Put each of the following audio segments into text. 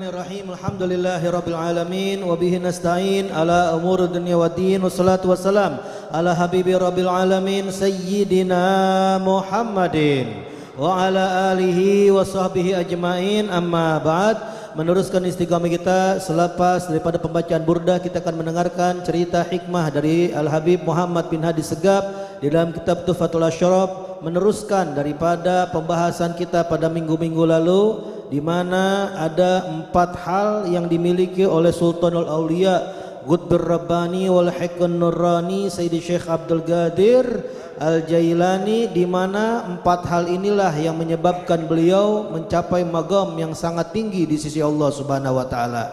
Bismillahirrahmanirrahim. Alhamdulillahirabbil alamin wa bihi nasta'in ala umuri dunya waddin wassalatu wassalam ala habibi rabbil alamin sayyidina Muhammadin wa ala alihi wa sahbihi ajmain. Amma ba'd. Meneruskan istiqamah kita selepas daripada pembacaan burdah, kita akan mendengarkan cerita hikmah dari Al-Habib Muhammad bin Hadi Segaf di dalam kitab Tuhfatul Asyraf, meneruskan daripada pembahasan kita pada minggu-minggu lalu, di mana ada 4 hal yang dimiliki oleh Sultanul Aulia Qutbur Rabbani wal Haqqun Nurrani Sayyidi Syekh Abdul Qadir Al-Jailani, di mana 4 hal inilah yang menyebabkan beliau mencapai magam yang sangat tinggi di sisi Allah Subhanahu wa taala.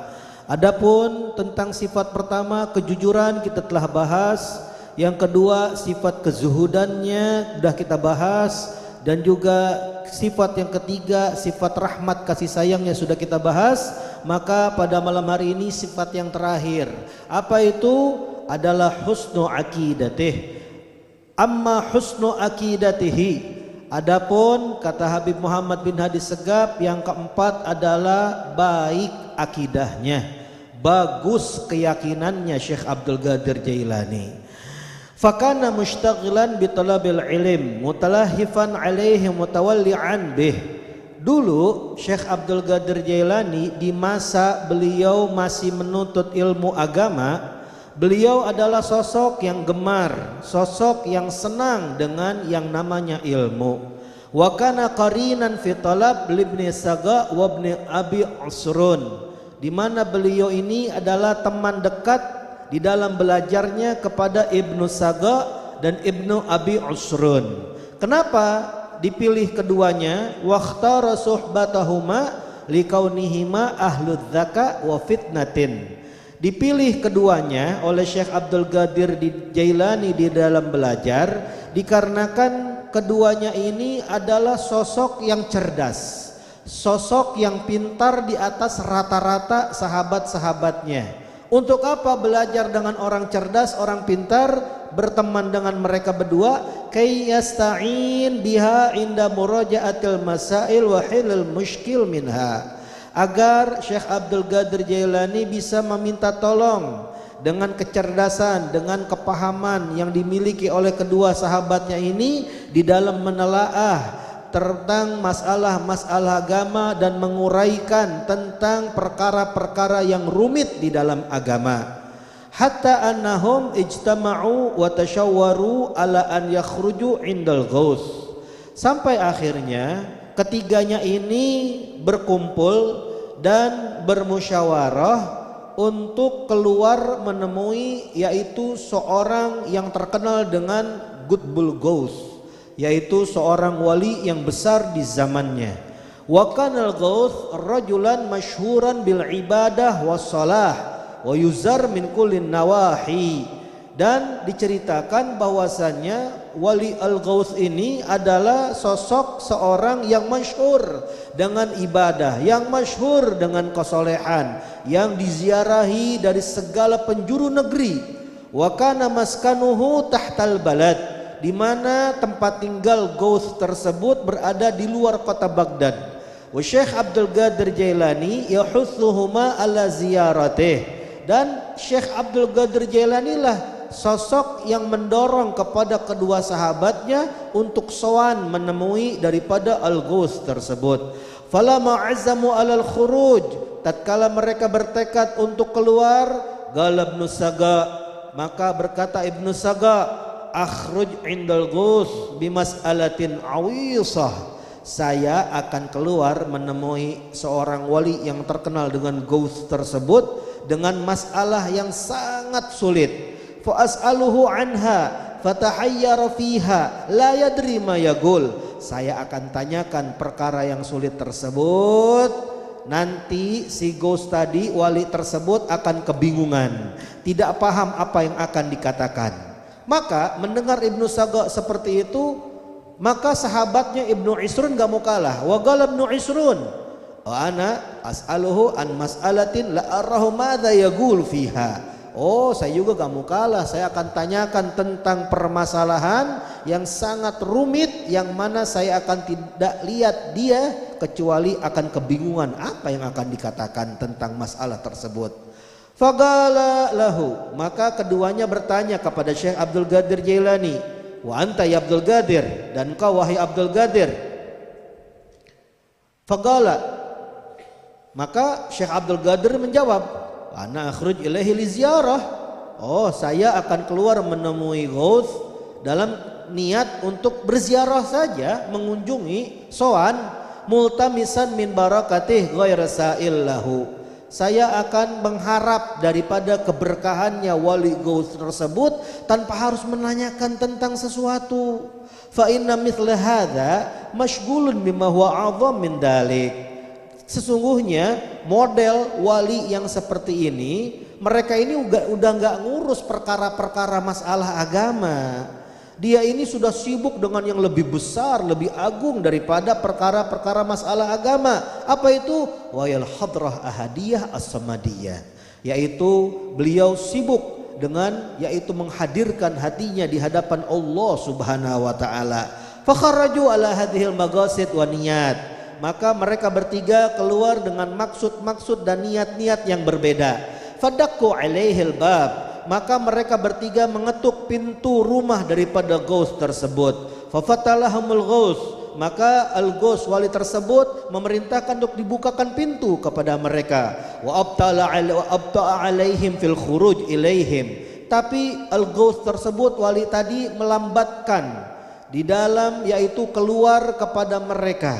Adapun tentang sifat pertama, kejujuran, kita telah bahas. Yang kedua, sifat kezuhudannya sudah kita bahas, dan juga sifat yang ketiga, sifat rahmat kasih sayangnya sudah kita bahas. Maka pada malam hari ini sifat yang terakhir, apa itu? Adalah husnu aqidatih. Amma husnu aqidatihi, adapun kata Habib Muhammad bin Hadi Segaf, yang keempat adalah baik akidahnya, bagus keyakinannya Syekh Abdul Qadir Jailani. Fakana mushtaghilan bi talabil ilm mutalahifan alaihi mutawalli'an bih. Dulu Syekh Abdul Qadir Jailani di masa beliau masih menuntut ilmu agama, beliau adalah sosok yang gemar, sosok yang senang dengan yang namanya ilmu. Wa kana qarinan fi talab libni Saga wa ibni Abi Usrun, di mana beliau ini adalah teman dekat di dalam belajarnya kepada Ibnu Saga dan Ibnu Abi Usrun. Kenapa dipilih keduanya? Waqtara suhbatahuma likaunihima ahludz zaka wa fitnatin. Dipilih keduanya oleh Syekh Abdul Qadir Jailani di dalam belajar dikarenakan keduanya ini adalah sosok yang cerdas, sosok yang pintar di atas rata-rata sahabat-sahabatnya. Untuk apa belajar dengan orang cerdas, orang pintar, berteman dengan mereka berdua? Kay yasta'in biha inda muraja'atil masail wa hilal mushkil minha, agar Syekh Abdul Qadir Jailani bisa meminta tolong dengan kecerdasan, dengan kepahaman yang dimiliki oleh kedua sahabatnya ini di dalam menelaah tentang masalah-masalah agama dan menguraikan tentang perkara-perkara yang rumit di dalam agama. Hatta annahum ijtama'u wa tashawwaru ala an yakhruju indal ghaus. Sampai akhirnya ketiganya ini berkumpul dan bermusyawarah untuk keluar menemui, yaitu seorang yang terkenal dengan Qutbul Ghaus, yaitu seorang wali yang besar di zamannya. Wa kanal Ghaus rajulan masyhuran bil ibadah was salah wa yuzar min kullin nawahi. Dan diceritakan bahwasannya wali al-Ghaus ini adalah sosok seorang yang masyhur dengan ibadah, yang masyhur dengan kesolehan, yang diziarahi dari segala penjuru negeri. Wa kana maskanuhu tahtal balad, di mana tempat tinggal Ghaus tersebut berada di luar kota Baghdad. Wa Syekh Abdul Qadir Jailani yahuthuhuma ala ziyaratih, dan Syekh Abdul Qadir Jailani lah sosok yang mendorong kepada kedua sahabatnya untuk sowan menemui daripada al-Ghaus tersebut. Falamma azamu alal khuruj, tatkala mereka bertekad untuk keluar, qala Ibnu Saga, maka berkata Ibnu Saga, akhruj indal Ghaus bimas'alatin awisah, saya akan keluar menemui seorang wali yang terkenal dengan Ghaus tersebut dengan masalah yang sangat sulit. Fa as'aluhu anha fatahayyara fiha la yadri ma yaqul, saya akan tanyakan perkara yang sulit tersebut, nanti si Ghaus tadi, wali tersebut akan kebingungan, tidak paham apa yang akan dikatakan. Maka mendengar Ibnu Saga seperti itu, maka sahabatnya Ibnu Isrun gak mau kalah. Wa qala Ibnu Isrun, wa ana as'aluhu an mas'alatin la arahu madza yaqul fiha. Oh, saya juga gak mau kalah, saya akan tanyakan tentang permasalahan yang sangat rumit, yang mana saya akan tidak lihat dia kecuali akan kebingungan apa yang akan dikatakan tentang masalah tersebut. Faqala lahu, maka keduanya bertanya kepada Syekh Abdul Qadir Jailani, wa anta ya Abdul Qadir, dan kau wahai Abdul Qadir. Faqala, maka Syekh Abdul Qadir menjawab, ana akhruj ilaihi li ziarah. Oh, saya akan keluar menemui Ghaus dalam niat untuk berziarah saja, mengunjungi, soan, multamisan min barakatih ghairu sa'il lahu. Saya akan mengharap daripada keberkahannya wali Ghaus tersebut tanpa harus menanyakan tentang sesuatu. Fa inna mithla hadza mashghulun bima huwa 'adzam min dalik. Sesungguhnya model wali yang seperti ini, mereka ini udah nggak ngurus perkara-perkara masalah agama. Dia ini sudah sibuk dengan yang lebih besar, lebih agung daripada perkara-perkara masalah agama. Apa itu? Wayal hadrah ahadiyah as-samadiyah, yaitu beliau sibuk dengan yaitu menghadirkan hatinya di hadapan Allah Subhanahu wa taala. Fakharaju ala hadhil magasid wa niyat. Maka mereka bertiga keluar dengan maksud-maksud dan niat-niat yang berbeda. Fadakku alaihil bab, maka mereka bertiga mengetuk pintu rumah daripada Ghaus tersebut. Fafatalahumul Ghaus, maka Al-Ghaus wali tersebut memerintahkan untuk dibukakan pintu kepada mereka. Wa abta'a alaihim fil khuruj ilaihim. Tapi Al-Ghaus tersebut wali tadi melambatkan di dalam yaitu keluar kepada mereka.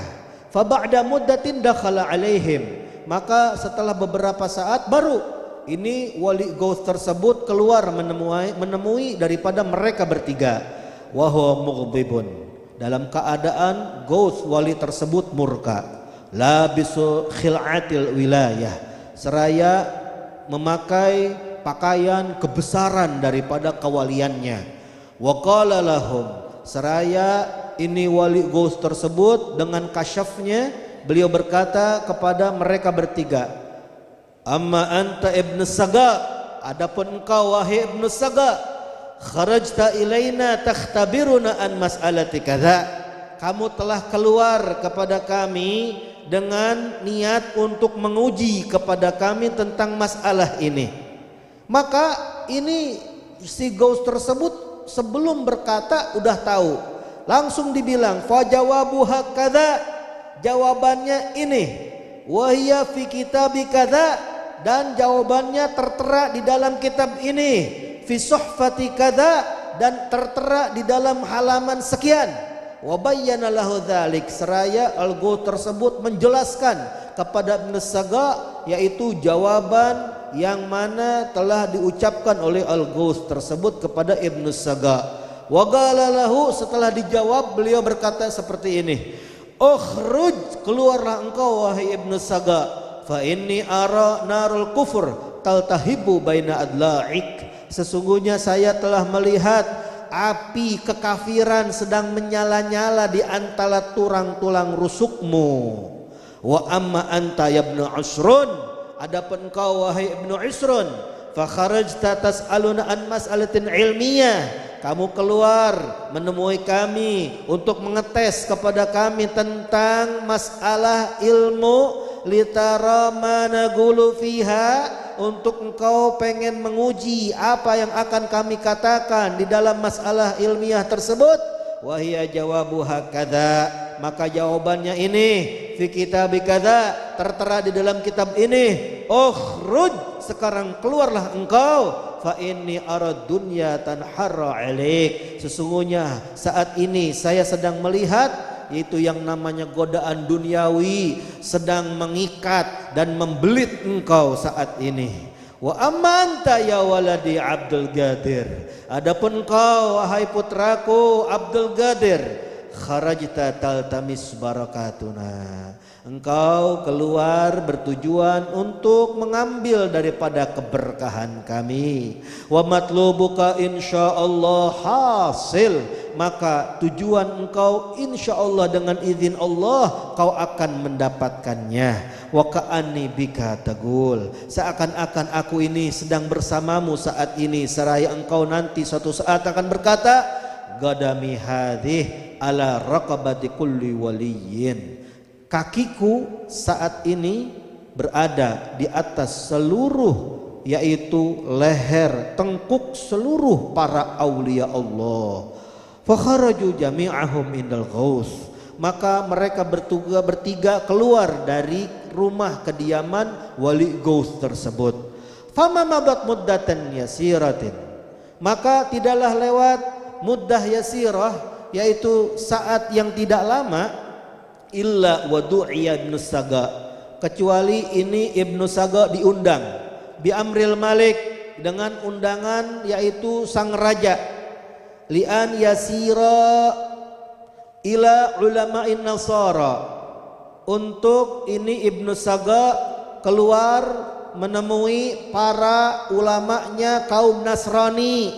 Fa ba'da muddatin dakhala alaihim, maka setelah beberapa saat baru ini wali Ghaus tersebut keluar menemui daripada mereka bertiga. Wa huwa mughdibun, dalam keadaan Ghaus wali tersebut murka. Labisu khil'atil wilayah, seraya memakai pakaian kebesaran daripada kewaliannya. Wa qala lahum, seraya ini wali Ghaus tersebut dengan kasyafnya beliau berkata kepada mereka bertiga, amma anta ibn Saga, adapun engkau wahai ibn Saga, kharajta ilaina takhtabiruna an mas'alati kadza, kamu telah keluar kepada kami dengan niat untuk menguji kepada kami tentang masalah ini. Maka ini si Ghaus tersebut sebelum berkata udah tahu, langsung dibilang fajawabu hakadza, jawabannya ini, wahya fi kitabi kadza, dan jawabannya tertera di dalam kitab ini, fi suhfati kadza, dan tertera di dalam halaman sekian. Wa bayyana lahu dzalik, seraya Al-Ghaus tersebut menjelaskan kepada Ibn Saga yaitu jawaban yang mana telah diucapkan oleh Al-Ghaus tersebut kepada Ibn Saga. Wa qala lahu, setelah dijawab beliau berkata seperti ini, ukhruj, keluarlah engkau wahai Ibn Saga, fa inni ara narul kufur taltahibu baina adla'ik, sesungguhnya saya telah melihat api kekafiran sedang menyala-nyala di antara tulang-tulang rusukmu. Wa amma anta ya ibnu Usrun, adapun engkau wahai Ibnu Usrun, fa kharajta tas'aluna an mas'alatin ilmiyah, kamu keluar menemui kami untuk mengetes kepada kami tentang masalah ilmu, litara mana gulu fiha, untuk engkau pengen menguji apa yang akan kami katakan di dalam masalah ilmiah tersebut. Wahia jawabu hakadza, maka jawabannya ini, fi kitab kadza, tertera di dalam kitab ini. Ukhruj, sekarang keluarlah engkau, fa inni arad dunya tanharra alaik, sesungguhnya saat ini saya sedang melihat yaitu yang namanya godaan duniawi sedang mengikat dan membelit engkau saat ini. Wa amma anta ya waladi Abdul Qadir, adapun engkau wahai putraku Abdul Qadir, kharajta taltamis barakatuna, engkau keluar bertujuan untuk mengambil daripada keberkahan kami. Wa matlubuka insyaallah hasil, maka tujuan engkau insyaallah dengan izin Allah kau akan mendapatkannya. Wa ka'anni bika tagul, seakan-akan aku ini sedang bersamamu saat ini, seraya engkau nanti suatu saat akan berkata, gadami hadhih ala raqabati kulli waliyin, kakiku saat ini berada di atas seluruh, yaitu leher, tengkuk seluruh para aulia Allah. Fakharaju jami'ahum indal ghaus, maka mereka bertiga keluar dari rumah kediaman wali Ghaus tersebut. Fama mabat muddatan yasiratin, maka tidaklah lewat muddah yasirah, yaitu saat yang tidak lama, illa wadu'iya ibnu Saga, kecuali ini ibnu Saga diundang bi amril malik, dengan undangan yaitu sang raja, li'an yasira ila ulama'in nasara, untuk ini ibnu Saga keluar menemui para ulamanya kaum Nasrani,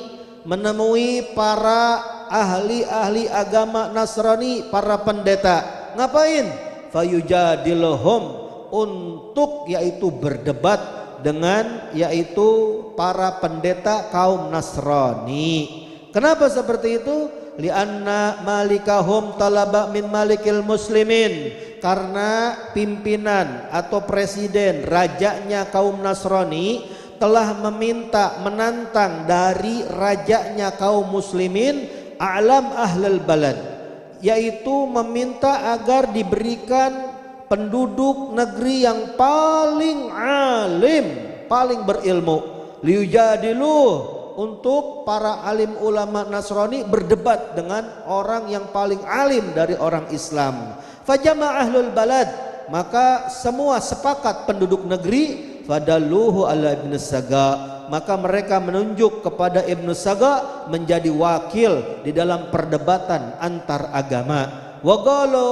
menemui para ahli-ahli agama Nasrani, para pendeta. Ngapain? Fayujadiluhum, untuk yaitu berdebat dengan yaitu para pendeta kaum Nasrani. Kenapa seperti itu? Lianna malikahum talaba min malikil muslimin, karena pimpinan atau presiden, rajanya kaum Nasrani telah meminta, menantang dari rajanya kaum muslimin, a'lam ahlul balad, yaitu meminta agar diberikan penduduk negeri yang paling alim, paling berilmu, liujadilu, untuk para alim ulama Nasrani berdebat dengan orang yang paling alim dari orang Islam. Fajama ahlul balad, maka semua sepakat penduduk negeri, fadalluhu ala ibnu Saga, maka mereka menunjuk kepada ibnu Saga menjadi wakil di dalam perdebatan antar agama. Wa qalu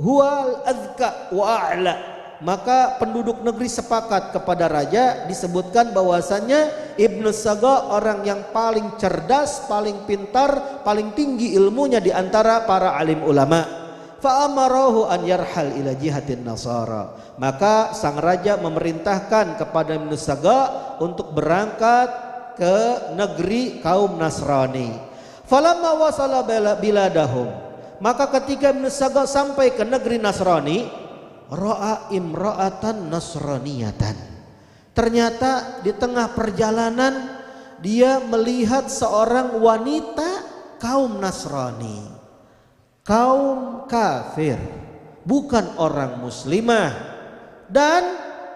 huwal azka wa a'la, maka penduduk negeri sepakat kepada raja, disebutkan bahwasannya ibnu Saga orang yang paling cerdas, paling pintar, paling tinggi ilmunya di antara para alim ulama. Fa'amarahu an yarhal ila jihatin nasara, maka sang raja memerintahkan kepada ibnu Saga untuk berangkat ke negeri kaum Nasrani. Falamma wasala biladahum, maka ketika ibnu Saga sampai ke negeri Nasrani, ra'a imra'atan nasraniyatan, ternyata di tengah perjalanan dia melihat seorang wanita kaum Nasrani, kaum kafir, bukan orang muslimah. Dan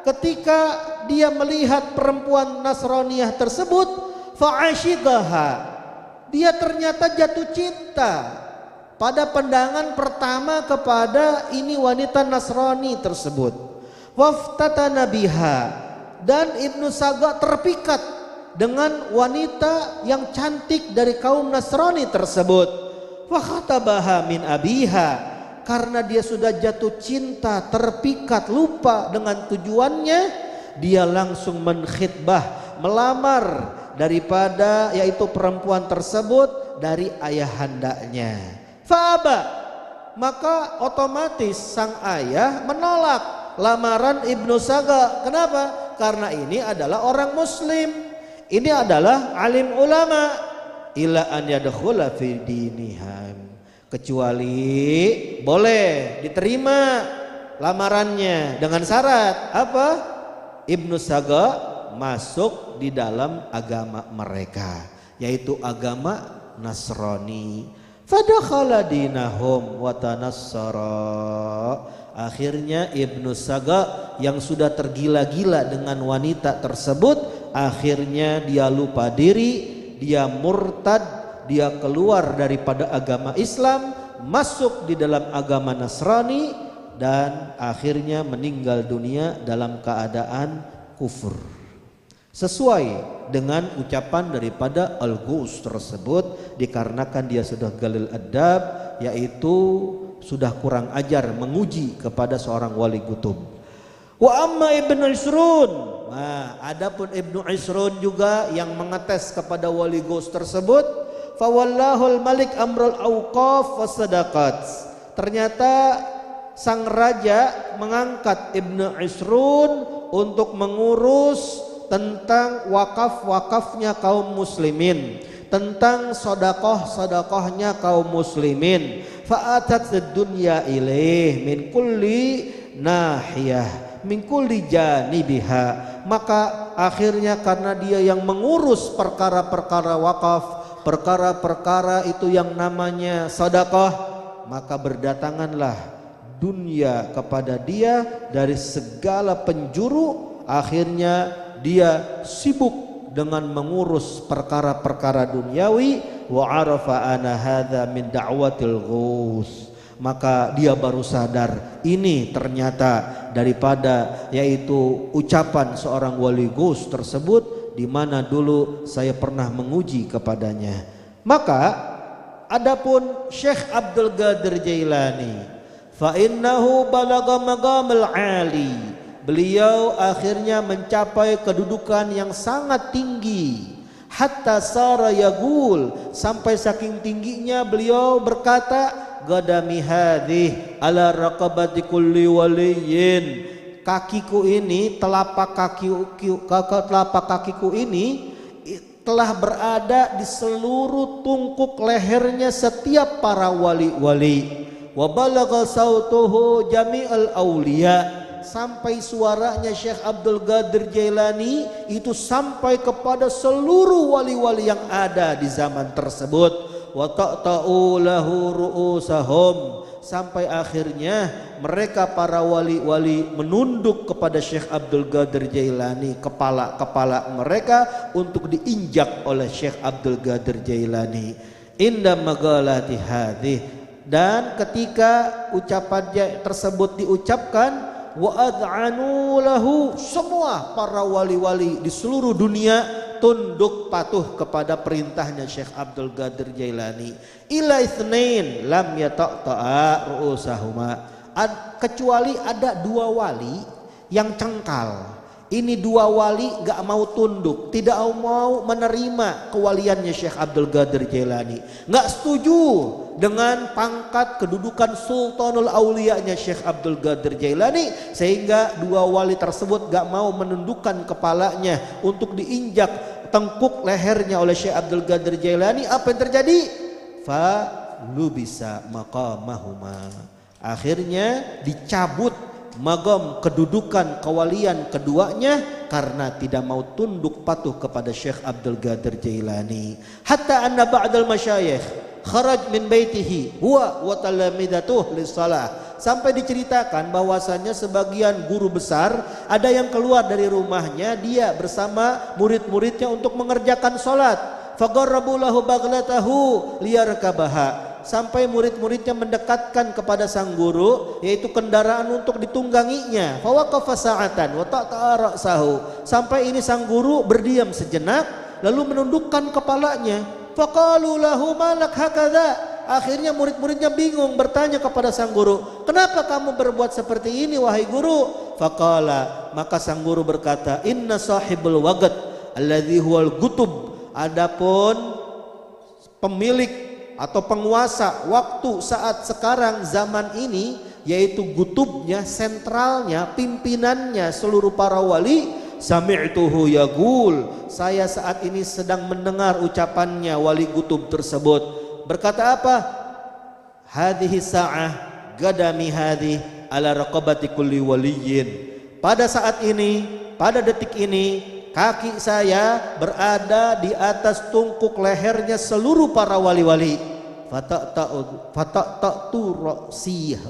ketika dia melihat perempuan Nasraniyah tersebut, fa'ashiqaha, dia ternyata jatuh cinta pada pandangan pertama kepada ini wanita Nasrani tersebut. Waftatana biha, dan ibnu Saga terpikat dengan wanita yang cantik dari kaum Nasrani tersebut. Fakhatabaha min abiha, karena dia sudah jatuh cinta, terpikat, lupa dengan tujuannya, dia langsung menkhitbah, melamar daripada yaitu perempuan tersebut dari ayahandanya. Fa'aba, maka otomatis sang ayah menolak lamaran ibnu Saga. Kenapa? Karena ini adalah orang muslim, ini adalah alim ulama. Ila an yadkhula fi dinihim, kecuali boleh diterima lamarannya dengan syarat apa? Ibnu Saga masuk di dalam agama mereka, yaitu agama Nasrani. Fadakhala dinahum wa tanassara, akhirnya ibnu Saga yang sudah tergila-gila dengan wanita tersebut, akhirnya dia lupa diri, dia murtad, dia keluar daripada agama Islam, masuk di dalam agama Nasrani, dan akhirnya meninggal dunia dalam keadaan kufur. Sesuai dengan ucapan daripada Al-Ghus tersebut, dikarenakan dia sudah galil adab, yaitu sudah kurang ajar menguji kepada seorang wali kutub. Wa amma ibnu Isrun, nah adapun ibnu Isrun juga yang mengetes kepada wali Ghus tersebut, fawallahul malik amrul awqaf wasadaqat, ternyata sang raja mengangkat ibnu Isrun untuk mengurus tentang wakaf-wakafnya kaum muslimin, tentang sodakohnya kaum muslimin. Fa'atat dunya ilaih min kulli nahiyah min kulli janibiha. Maka akhirnya karena dia yang mengurus perkara-perkara wakaf, perkara-perkara itu yang namanya sodakoh, maka berdatanganlah dunia kepada dia dari segala penjuru. Akhirnya dia sibuk dengan mengurus perkara-perkara duniawi. Wa arafa ana hadza min da'watil ghus. Maka dia baru sadar ini ternyata daripada yaitu ucapan seorang wali ghus tersebut, di mana dulu saya pernah menguji kepadanya. Maka adapun Syekh Abdul Qadir Jailani, fa innahu balagha maqamul ali. Beliau akhirnya mencapai kedudukan yang sangat tinggi. Hatta sara yagul, sampai saking tingginya beliau berkata, gadami hadih ala raqabati kulli waliyin. Kakiku ini, telapak kakiku ini telah berada di seluruh tungkuk lehernya setiap para wali-wali. Wa balagha sautuhu jami'al auliya, sampai suaranya Syekh Abdul Qadir Jailani itu sampai kepada seluruh wali-wali yang ada di zaman tersebut. Wa ta'ta'u lahu ru'usahum, sampai akhirnya mereka para wali-wali menunduk kepada Syekh Abdul Qadir Jailani, kepala-kepala mereka untuk diinjak oleh Syekh Abdul Qadir Jailani. Inda magalati hadih, dan ketika ucapan tersebut diucapkan, wa ad'anu lahu, semua para wali-wali di seluruh dunia tunduk patuh kepada perintahnya Syekh Abdul Qadir Jailani. Ila itsnain lam yata'ta'a ru'usahuma, kecuali ada dua wali yang cengkal. Ini dua wali gak mau tunduk, tidak mau menerima kewaliannya Syekh Abdul Qadir Jailani, gak setuju dengan pangkat kedudukan Sultanul Auliyanya Syekh Abdul Qadir Jailani, sehingga dua wali tersebut gak mau menundukkan kepalanya untuk diinjak tengkuk lehernya oleh Syekh Abdul Qadir Jailani. Apa yang terjadi? Fa lubisa maqamahuma, akhirnya dicabut magam kedudukan kewalian keduanya karena tidak mau tunduk patuh kepada Syekh Abdul Qadir Jailani. Hatta anna ba'dal masyayikh kharaj min baitihi huwa wa talamidatuh lis-shalah, sampai diceritakan bahwasanya sebagian guru besar ada yang keluar dari rumahnya dia bersama murid-muridnya untuk mengerjakan salat. Faqarrabu lahu baghlatahu liyarkabaha, sampai murid-muridnya mendekatkan kepada sang guru yaitu kendaraan untuk ditungganginya. Fawaqafa sa'atan wa ta'ta'a ra'sahu, sampai ini sang guru berdiam sejenak lalu menundukkan kepalanya. Faqalu lahu malak hakadha, akhirnya murid-muridnya bingung bertanya kepada sang guru, kenapa kamu berbuat seperti ini wahai guru? Faqala, maka sang guru berkata, inna sahibul waqt alladhi huwal gutub, adapun pemilik atau penguasa waktu saat sekarang zaman ini, yaitu gutubnya, sentralnya, pimpinannya seluruh para wali. Sami'tuhu yaqul, saya saat ini sedang mendengar ucapannya wali gutub tersebut. Berkata apa? Hadhihi sa'ah gadami hadhi ala raqabati kulli waliyin, pada saat ini, pada detik ini, kaki saya berada di atas tungkuk lehernya seluruh para wali-wali. Fata'tu ra'siyah,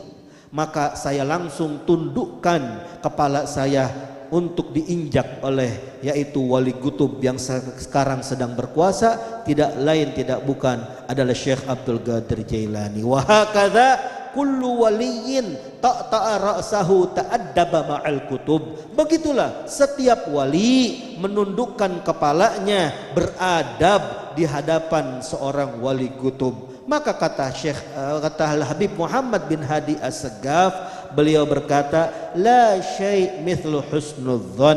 maka saya langsung tundukkan kepala saya untuk diinjak oleh yaitu wali gutub yang sekarang sedang berkuasa, tidak lain tidak bukan adalah Syekh Abdul Qadir Jailani. Wa hakadha kullu waliyin ta'ta'a ra'sahu ta'addaba ma'al kutub, begitulah setiap wali menundukkan kepalanya, beradab di hadapan seorang wali gutub. Maka kata Al Habib Muhammad bin Hadi As-Segaf, beliau berkata, la syai' mithlu husnudzon,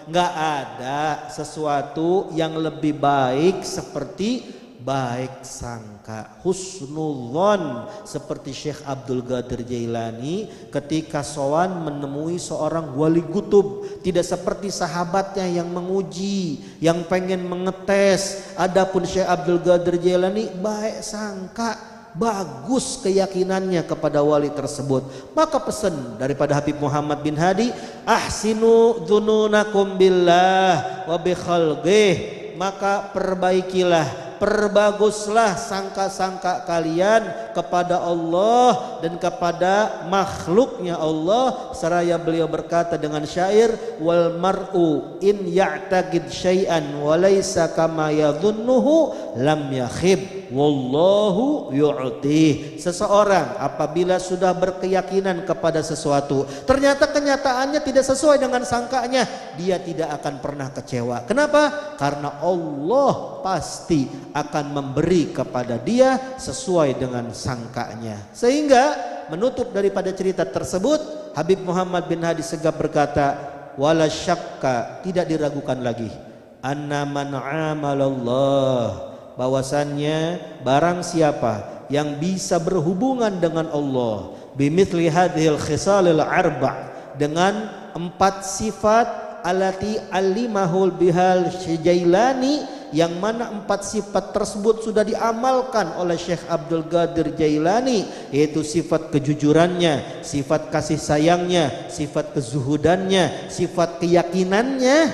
enggak ada sesuatu yang lebih baik seperti baik sangka, husnudzon, seperti Syekh Abdul Qadir Jailani ketika sowan menemui seorang wali kutub, tidak seperti sahabatnya yang menguji, yang pengen mengetes. Adapun Syekh Abdul Qadir Jailani baik sangka, bagus keyakinannya kepada wali tersebut. Maka pesan daripada Habib Muhammad bin Hadi, ahsinu dzununakum billah wa bi khalqih, maka perbaikilah, perbaguslah sangka-sangka kalian kepada Allah dan kepada makhluknya Allah. Seraya beliau berkata dengan syair, wal mar'u in ya'taqid syai'an wa laysa kama yadhunnuhu lam yakhib wallahu yu'tih. Seseorang apabila sudah berkeyakinan kepada sesuatu, ternyata kenyataannya tidak sesuai dengan sangkanya, dia tidak akan pernah kecewa. Kenapa? Karena Allah pasti akan memberi kepada dia sesuai dengan sangkanya. Sehingga menutup daripada cerita tersebut, Habib Muhammad bin Hadi Segaf berkata, wala syakka, tidak diragukan lagi, anna man amalallah, bahwasannya barang siapa yang bisa berhubungan dengan Allah bimithli hadhil khisalil arba', dengan 4 sifat alati alimahul bihal Jailani, yang mana 4 sifat tersebut sudah diamalkan oleh Syekh Abdul Qadir Jailani, yaitu sifat kejujurannya, sifat kasih sayangnya, sifat kezuhudannya, sifat keyakinannya.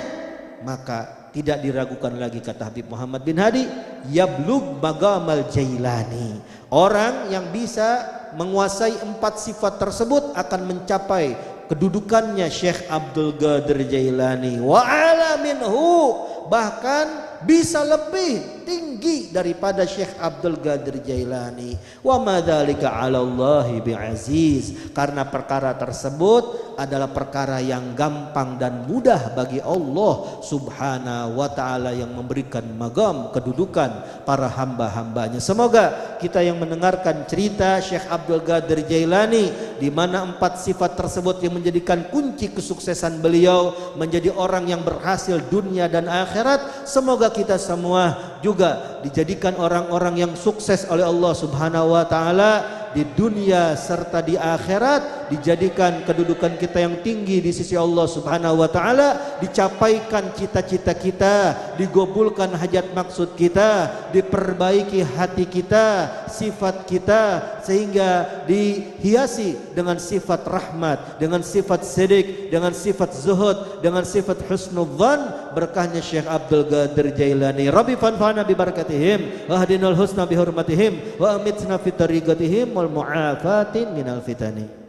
Maka tidak diragukan lagi, kata Habib Muhammad bin Hadi, yablug maqamal Jailani, orang yang bisa menguasai 4 sifat tersebut akan mencapai kedudukannya Syekh Abdul Qadir Jailani, wa ala minhu, bahkan bisa lebih tinggi daripada Syekh Abdul Qadir Jailani. Wa madzalika 'ala Allahi bi'aziz, karena perkara tersebut adalah perkara yang gampang dan mudah bagi Allah Subhanahu wa taala yang memberikan magam kedudukan para hamba-hambanya. Semoga kita yang mendengarkan cerita Syekh Abdul Qadir Jailani, di mana 4 sifat tersebut yang menjadikan kunci kesuksesan beliau menjadi orang yang berhasil dunia dan akhirat, semoga kita semua juga dijadikan orang-orang yang sukses oleh Allah Subhanahu wa taala di dunia serta di akhirat, dijadikan kedudukan kita yang tinggi di sisi Allah Subhanahu wa taala, dicapaikan cita-cita kita, digobulkan hajat maksud kita, diperbaiki hati kita, sifat kita, sehingga dihiasi dengan sifat rahmat, dengan sifat sidik, dengan sifat zuhud, dengan sifat husnudzan, berkahnya Syekh Abdul Qadir Jailani. Rabbi fanfa'na bi barakatihim wa hadinal husna bi hurmatihim wa amitna fi tariqatihim wal mu'afatin minal fitani.